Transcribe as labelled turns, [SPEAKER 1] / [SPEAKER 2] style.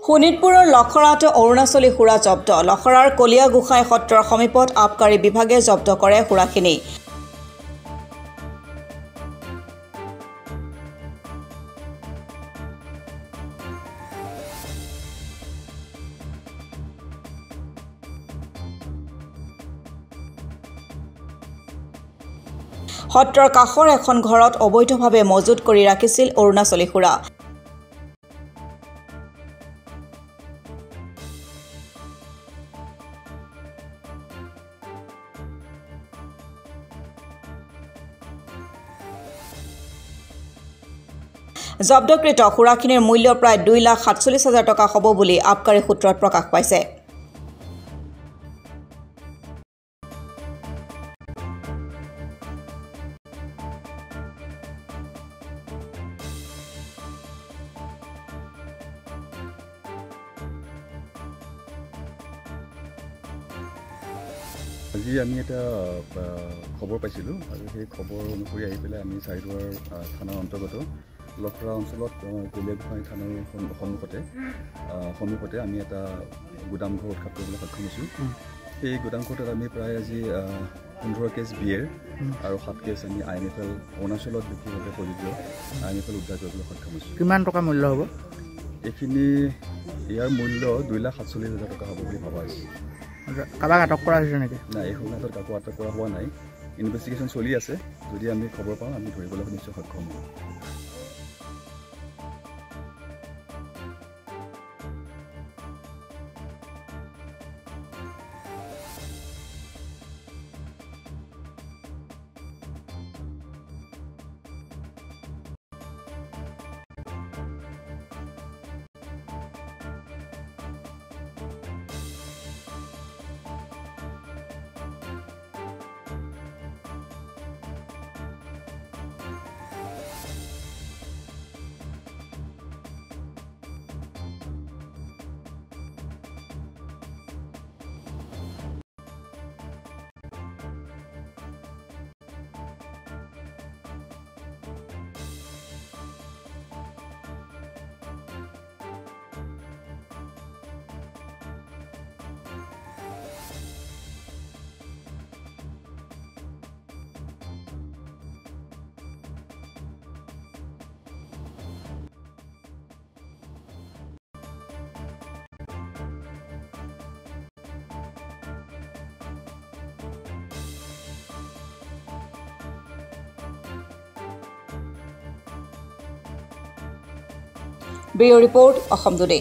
[SPEAKER 1] শোণিতপুৰৰ লখৰাত অৰুণাচলী সুৰা জব্দ লখৰাৰ কলিয়া গোসাঁই সত্ৰৰ সমীপত আবকাৰী বিভাগে জব্দ কৰে সুৰাখিনি সত্ৰৰ কাষৰ এখন ঘৰত অবৈধভাৱে মজুত কৰি ৰাখিছিল অৰুণাচলী সুৰা জব্দকৃত সুৰাখিনিৰ মূল্য প্ৰায় 2,47,000 টকা হ'ব বুলি আবকাৰী সূত্ৰত প্ৰকাশ পাইছে
[SPEAKER 2] আজি আমি এটা খবৰ পাইছিলোঁ আৰু সেই খবৰ অনুসৰি আহি পেলাই আমি চাৰিদুৱাৰ থানাৰ অন্তৰ্গত লখৰা অঞ্চলত কলিয়া গোসাঁই থানাৰ সমীপতে আমি এটা গুদামঘৰ উৎখাত কৰিবলৈ সক্ষম হৈছোঁ সেই গুদামঘৰটোত আমি প্ৰায় আজি 15 কেছ বিয়েৰ আৰু 7 কেছ আমি IMFL অৰুণাচলত বিশেষভাৱে প্ৰযোজ্য IMFL উদ্ধাৰ কৰিবলৈ সক্ষম হৈছোঁ
[SPEAKER 3] কিমান টকা মূল্য হ'ব
[SPEAKER 2] এইখিনি ইয়াৰ মূল্য 2,47,000 টকা হ'ব বুলি ভবা হৈছে
[SPEAKER 3] কাবাক আটক কৰা হৈছে নেকি
[SPEAKER 2] না এই সময়ত কাকো আটক কৰা হোৱা নাই ইনভেষ্টিগেশ্যন চলি আছে যদি আমি খবৰ পাওঁ আমি ধৰিবলৈ নিশ্চয় সক্ষম হ'ম
[SPEAKER 1] ব্যুৰ ৰিপৰ্ট অসম টুডে